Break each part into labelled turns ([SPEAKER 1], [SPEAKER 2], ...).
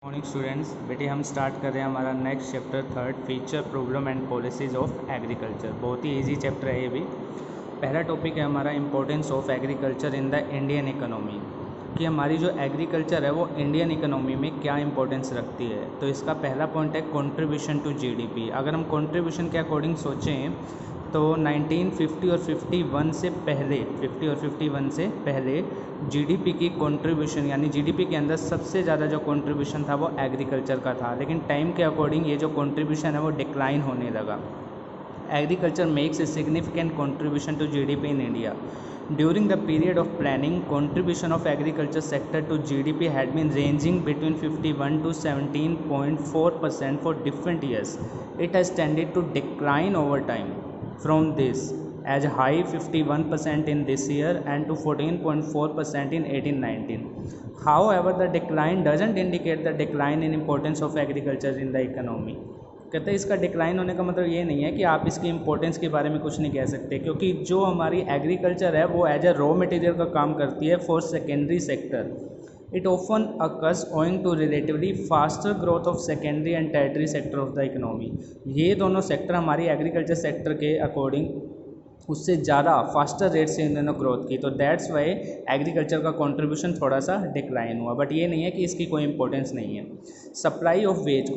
[SPEAKER 1] Morning students, बेटे हम start कर रहे हैं हमारा next chapter third feature problem and policies of agriculture. बहुत ही इजी चैप्टर है ये भी। पहला टॉपिक है हमारा importance of agriculture in the Indian economy, कि हमारी जो एग्रीकल्चर है वो इंडियन इकोनॉमी में क्या इंपॉर्टेंस रखती है। तो इसका पहला पॉइंट है कंट्रीब्यूशन टू जीडीपी। अगर हम कंट्रीब्यूशन के अकॉर्डिंग सोचें तो 1950 और 51 से पहले 50 और 51 से पहले जीडीपी की कंट्रीब्यूशन यानी जीडीपी के अंदर सबसे ज़्यादा जो कंट्रीब्यूशन था वो एग्रीकल्चर का था। लेकिन टाइम के अकॉर्डिंग ये जो कंट्रीब्यूशन है वो डिक्लाइन होने लगा। Agriculture makes a significant contribution to GDP in India. During the period of planning, contribution of agriculture sector to GDP had been ranging between 51 to 17.4% for different years. It has tended to decline over time from this as high 51% in this year and to 14.4% in 1819. However, the decline doesn't indicate the decline in importance of agriculture in the economy. कहते हैं इसका decline होने का मतलब ये नहीं है कि आप इसकी इंपॉर्टेंस के बारे में कुछ नहीं कह सकते, क्योंकि जो हमारी एग्रीकल्चर है वो एज ए रॉ मटेरियल का काम करती है for secondary sector. It often occurs owing to relatively faster growth of secondary and tertiary sector of the economy. ये दोनों सेक्टर हमारी एग्रीकल्चर सेक्टर के अकॉर्डिंग उससे ज़्यादा फास्टर रेट से इन्होंने ग्रोथ की, तो दैट्स वाई एग्रीकल्चर का कंट्रीब्यूशन थोड़ा सा डिक्लाइन हुआ। बट ये नहीं है कि इसकी कोई इंपॉर्टेंस नहीं है। Supply of wage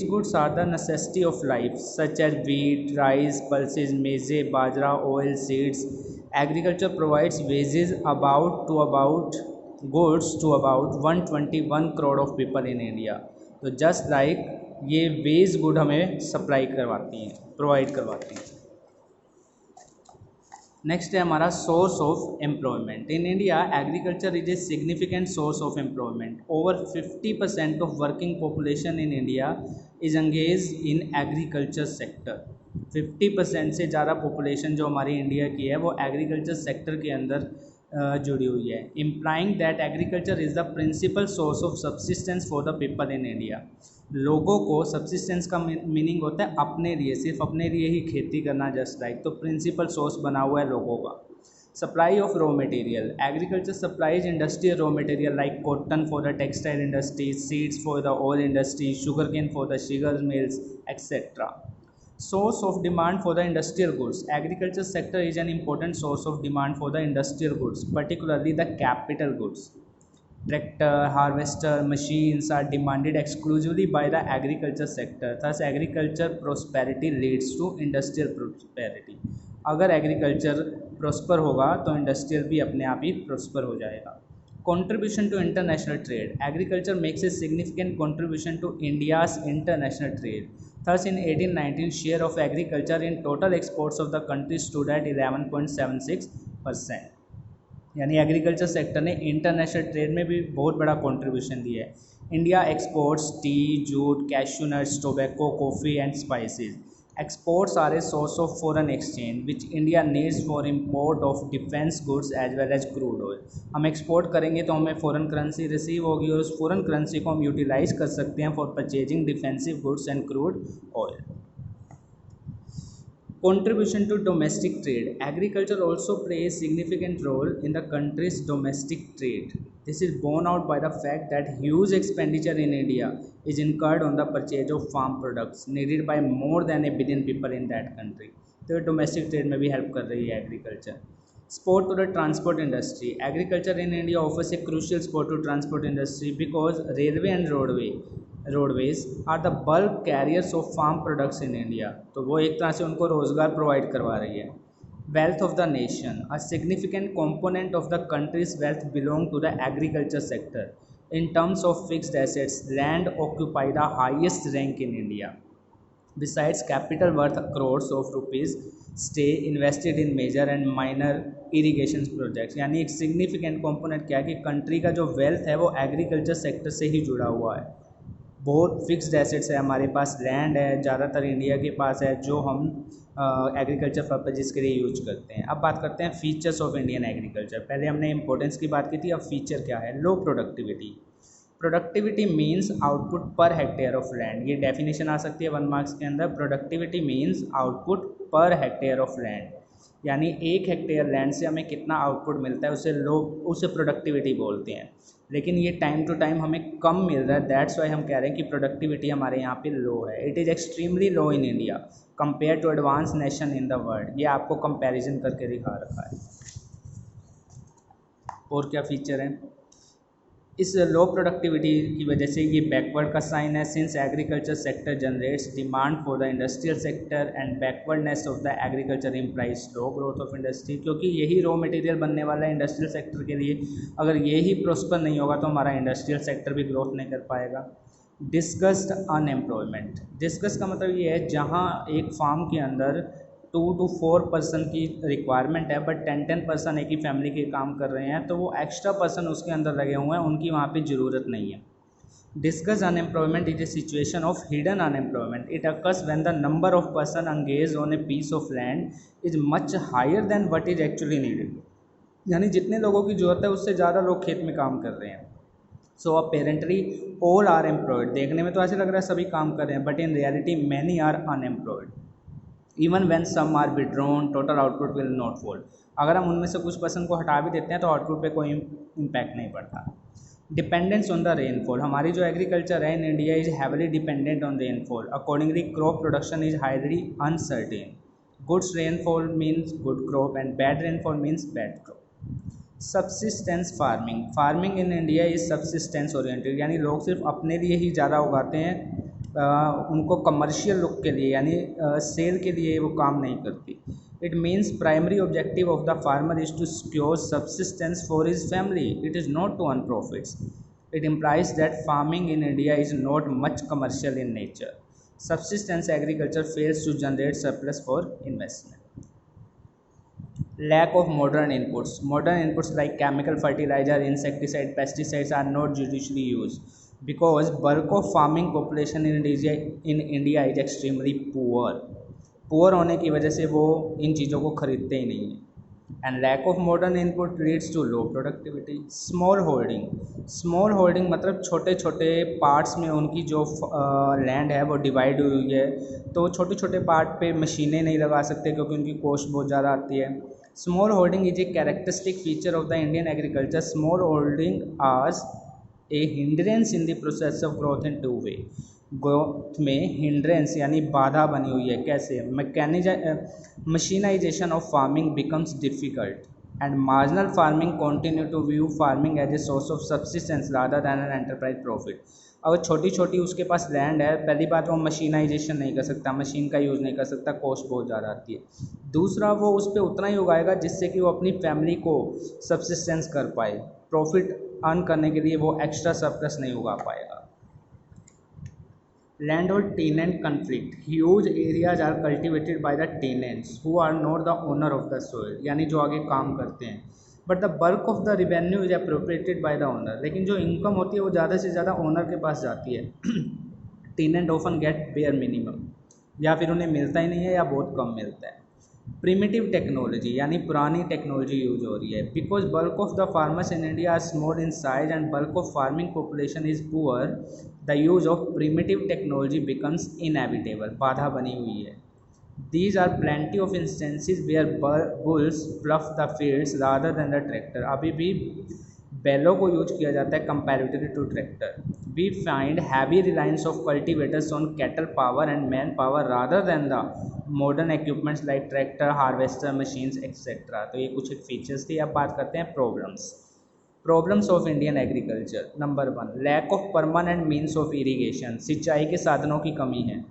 [SPEAKER 1] goods are the necessity of life such as wheat, rice, pulses, maize, बाजरा, oil, seeds. Agriculture provides wages about goods to about 121 crore of people in India. तो जस्ट लाइक ये wage good हमें supply करवाती हैं, provide करवाती हैं। Next है हमारा source of employment. In India agriculture is a significant source of employment. Over 50% of working population in India is engage in agriculture sector. 50% से ज़्यादा पॉपुलेशन जो हमारी इंडिया की है वो एग्रीकल्चर सेक्टर के अंदर जुड़ी हुई है। Implying that agriculture is the principal source of subsistence for the people in India. लोगों को सब्सिस्टेंस का मीनिंग होता है अपने लिए, सिर्फ अपने लिए ही खेती करना, जस्ट लाइक। तो प्रिंसिपल सोर्स बना हुआ है लोगों का। Supply of raw material. Agriculture supplies industrial raw material like cotton for the textile industry, seeds for the oil industry, sugar cane for the sugar mills, etcetera. Source of demand for the industrial goods. Agriculture sector is an important source of demand for the industrial goods, particularly the capital goods. Tractor, harvester, machines are demanded exclusively by the agriculture sector. Thus, agriculture prosperity leads to industrial prosperity. अगर agriculture prosper होगा तो industrial भी अपने आप ही prosper हो जाएगा। Contribution to international trade. Agriculture makes a significant contribution to India's international trade. Thus, in 1819, share of agriculture in total exports of the country stood at 11.76%. यानी agriculture sector ने international trade में भी बहुत बड़ा contribution दिया है। India exports T, jute, cashew nuts, tobacco, coffee and spices. Exports are a source of foreign exchange which India needs for import of defense goods as well as crude oil. हम export करेंगे तो हमें foreign currency receive होगी और उस foreign currency को हम utilise कर सकते हैं for purchasing defensive goods and crude oil. Contribution to domestic trade. Agriculture also plays a significant role in the country's domestic trade. This is borne out by the fact that huge expenditure in India is incurred on the purchase of farm products needed by more than a billion people in that country. तो domestic trade में भी help कर रही है agriculture. Support to the transport industry. Agriculture in India offers a crucial support to transport industry because railway and roadways are the bulk carriers of farm products in India. तो वो एक तरह से उनको रोज़गार प्रोवाइड करवा रही है। Wealth of the nation. A significant component of the country's wealth belong to the agriculture sector. In terms of fixed assets, land occupy the highest rank in India. Besides, capital worth crores of rupees stay invested in major and minor irrigation projects। यानी एक significant component क्या है कि country का जो wealth है वो agriculture sector से ही जुड़ा हुआ है। बहुत फिक्स्ड एसेट्स है हमारे पास, लैंड है ज़्यादातर इंडिया के पास है जो हम एग्रीकल्चर पर्पजेज़ के लिए यूज करते हैं। अब बात करते हैं फीचर्स ऑफ इंडियन एग्रीकल्चर। पहले हमने इंपॉर्टेंस की बात की थी, अब फीचर क्या है। लो productivity. Productivity means output per hectare of land. ये डेफिनेशन आ सकती है 1 मार्क्स के अंदर। Productivity means output per hectare of land. यानी 1 हेक्टेयर लैंड से हमें कितना आउटपुट मिलता है उसे लोग उसे प्रोडक्टिविटी बोलते हैं। लेकिन ये टाइम टू टाइम हमें कम मिल रहा है, दैट्स वाई हम कह रहे हैं कि प्रोडक्टिविटी हमारे यहाँ पे लो है। It is extremely low in India compare to advance nation in the world. ये आपको कंपैरिजन करके दिखा रखा है। और क्या फीचर हैं? इस लो प्रोडक्टिविटी की वजह से ये बैकवर्ड का साइन है, since agriculture sector generates demand for the industrial sector and backwardness of the agriculture implies slow growth of industry. क्योंकि यही रॉ मटेरियल बनने वाला है इंडस्ट्रियल सेक्टर के लिए, अगर यही प्रोस्पर नहीं होगा तो हमारा इंडस्ट्रियल सेक्टर भी ग्रोथ नहीं कर पाएगा। डिस्कस्ड अनएम्प्लॉयमेंट, डिस्कस का मतलब ये है जहाँ एक फार्म के अंदर 2 to 4 पर्सन की रिक्वायरमेंट है बट 10 पर्सन एक ही फैमिली के काम कर रहे हैं, तो वो एक्स्ट्रा पर्सन उसके अंदर लगे हुए हैं, उनकी वहाँ पे ज़रूरत नहीं है। Discuss unemployment is a situation of hidden unemployment. It occurs when the number of person engage on a piece of land is much higher than what is actually needed. यानी जितने लोगों की ज़रूरत है उससे ज़्यादा लोग खेत में काम कर रहे हैं। So apparently all are employed. देखने में तो ऐसे लग रहा है सभी काम कर रहे हैं, but in reality many are unemployed. Even when some are withdrawn total output will not fall. अगर हम उनमें से कुछ पर्सन को हटा भी देते हैं तो आउटपुट पे कोई इम्पैक्ट नहीं पड़ता। डिपेंडेंस ऑन द रेनफॉल, हमारी जो एग्रीकल्चर है इन India is heavily dependent on rainfall. Accordingly crop production is highly uncertain. Goods rainfall means good crop and bad rainfall means bad crop. Subsistence farming, farming in India is subsistence oriented, यानी लोग सिर्फ अपने लिए ही ज़्यादा उगाते हैं, उनको commercial look के लिए यानी सेल के लिए वो काम नहीं करती। It means primary objective of the farmer is to secure subsistence for his family, it is not to earn profits. It implies that farming in India is not much commercial in nature. Subsistence agriculture fails to generate surplus for investment. Lack of modern inputs. Modern inputs like chemical fertilizer, insecticide, pesticides are not judiciously used because bulk of farming population in India is extremely poor. Poor होने की वजह से वो इन चीज़ों को खरीदते ही नहीं हैं। And lack of modern input leads to low productivity. Small holding. Small holding मतलब छोटे छोटे पार्ट्स में उनकी जो लैंड है वो डिवाइड हुई है, तो छोटे छोटे पार्ट पे मशीनें नहीं लगा सकते क्योंकि उनकी कॉस्ट बहुत ज़्यादा आती है। Small holding is a characteristic feature of the Indian agriculture. Small holding as a hindrance in the process of growth in two way. Growth में हिंड्रेंस यानी बाधा बनी हुई है। कैसे? Mechanization of farming becomes difficult and marginal farming continue to view farming as a source of subsistence rather than an enterprise profit. अगर छोटी छोटी उसके पास लैंड है, पहली बात वो मशीनाइजेशन नहीं कर सकता, मशीन का यूज़ नहीं कर सकता, कॉस्ट बहुत ज़्यादा आती है। दूसरा, वो उस पर उतना ही उगाएगा जिससे कि वो अपनी फैमिली को सब्सिस्टेंस कर पाए, प्रॉफिट अर्न करने के लिए वो एक्स्ट्रा सरप्लस नहीं उगा पाएगा। लैंड और tenant conflict, huge areas are cultivated by the tenants who are not the owner of the soil, यानी जो आगे काम करते हैं, but the bulk of the revenue is appropriated by the owner. लेकिन जो इनकम होती है वो ज़्यादा से ज़्यादा ओनर के पास जाती है। Tenant often get bare minimum, या फिर उन्हें मिलता ही नहीं है या बहुत कम मिलता है। प्रिमिटिव टेक्नोलॉजी, यानी पुरानी टेक्नोलॉजी यूज हो रही है। Because bulk of the farmers in India are small in size and bulk of farming population is poor, the use of primitive technology becomes inevitable, बाधा बनी हुई है। These are plenty of instances where bulls plough the fields rather than the tractor. अभी भी बैलों को use किया जाता है comparatively to tractor. We find heavy reliance of cultivators on cattle power and man power rather than the modern equipments like tractor, harvester machines etcetera. तो ये कुछ फीचर्स थी। अब बात करते हैं problems of Indian agriculture. Number 1, lack of permanent means of irrigation, सिंचाई के साधनों की कमी है।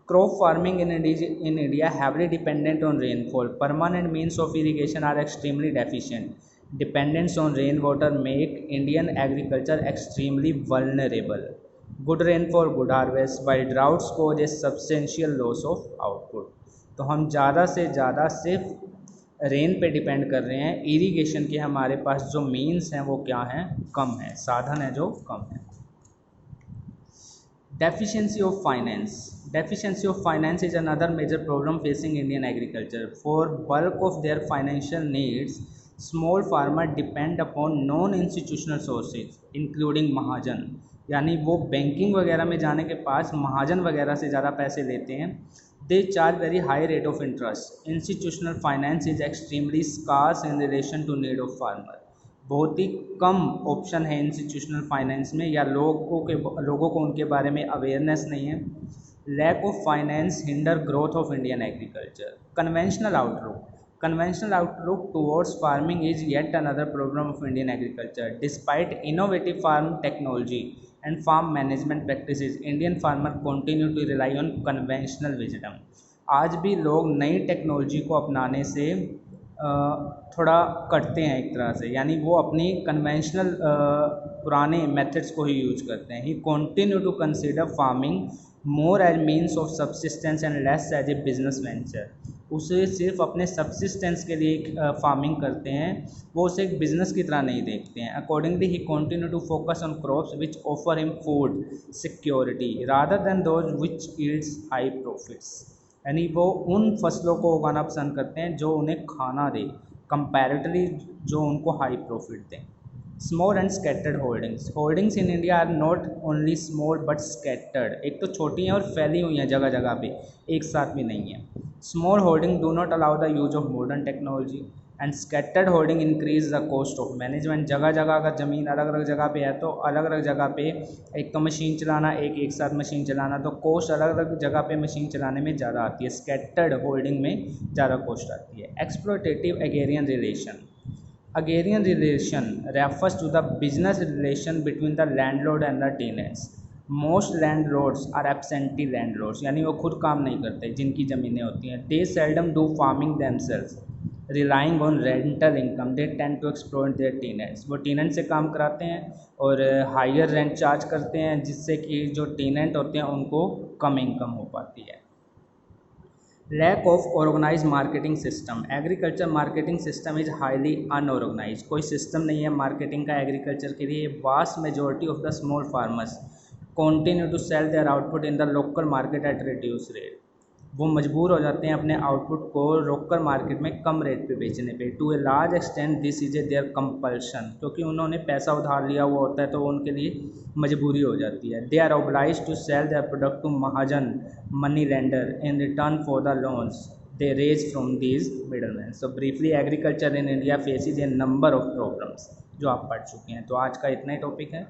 [SPEAKER 1] Crop farming in India heavily dependent on rainfall. Permanent means of irrigation are extremely deficient. Dependence on rainwater make Indian agriculture extremely vulnerable. Good rainfall, good harvest, while droughts cause a substantial loss of output. तो हम ज़्यादा से ज़्यादा सिर्फ rain पे depend कर रहे हैं। इरीगेशन के हमारे पास जो मीन्स हैं वो क्या हैं? कम है, साधन है जो कम है। Deficiency of finance. Deficiency of finance is another major problem facing Indian agriculture. For bulk of their financial needs, small farmers depend upon non-institutional sources, including Mahajan, यानी वो बैंकिंग वगैरह में जाने के पास महाजन वगैरह से ज़्यादा पैसे लेते हैं। They charge very high rate of interest. Institutional finance is extremely scarce in relation to need of farmer. बहुत ही कम ऑप्शन है इंस्टीट्यूशनल फाइनेंस में, या लोगों को उनके बारे में अवेयरनेस नहीं है। Lack of finance hinder growth of Indian agriculture. Conventional outlook towards farming is yet another problem of Indian agriculture. Despite innovative farm technology and farm management practices, Indian farmers continue to rely on conventional wisdom. आज भी लोग नई technology को अपनाने से थोड़ा कटते हैं एक तरह से, यानी वो अपनी कन्वेंशनल पुराने मेथड्स को ही यूज करते हैं। He continue to consider farming more as means of subsistence and less as a business venture. उसे सिर्फ अपने सब्सिस्टेंस के लिए फार्मिंग करते हैं, वो उसे एक बिजनेस की तरह नहीं देखते हैं। अकॉर्डिंगली ही continue to focus on crops which offer him food security rather than those which yields high profits. यानी वो उन फसलों को उगाना पसंद करते हैं जो उन्हें खाना दे, कंपैरेटिवली जो उनको हाई प्रॉफिट दें। Small and scattered holdings in India are not only small but scattered. एक तो छोटी हैं और फैली हुई हैं जगह जगह पे, एक साथ भी नहीं है। Small holding do not allow the use of modern technology and scattered holding increase the cost of management. जगह जगह अगर ज़मीन अलग अलग जगह पे है तो अलग अलग जगह पे एक तो मशीन चलाना, एक साथ मशीन चलाना, तो कॉस्ट अलग अलग जगह पे मशीन चलाने में ज़्यादा आती है। स्कैटर्ड होल्डिंग में ज़्यादा कॉस्ट आती है। Exploitative agrarian relation. Agrarian relation refers to the business relation between the landlord and the tenants. Most landlords are absentee landlords, यानी वो खुद काम नहीं करते जिनकी ज़मीनें होती हैं। They seldom do farming themselves, relying on rental income. They tend to exploit their tenants. वो tenant से काम कराते हैं और हायर रेंट चार्ज करते हैं, जिससे कि जो टेनेंट होते हैं उनको कम इनकम हो पाती है। Lack of organise marketing system. Agriculture marketing system is highly unorganise. कोई सिस्टम नहीं है मार्केटिंग का एग्रीकल्चर के लिए। Vast majority of the small farmers continue to sell their output in the local market at reduce rate. वो मजबूर हो जाते हैं अपने आउटपुट को लोकल मार्केट में कम रेट पे बेचने पे। To a large extent this is a their compulsion, क्योंकि उन्होंने पैसा उधार लिया हुआ होता है तो उनके लिए मजबूरी हो जाती है। They are oblige to sell their product to mahajan money lender in return for the loans they raise from these middleman. So briefly agriculture in India faces a number of problems, जो आप पढ़ चुके हैं। तो आज का इतना ही टॉपिक है।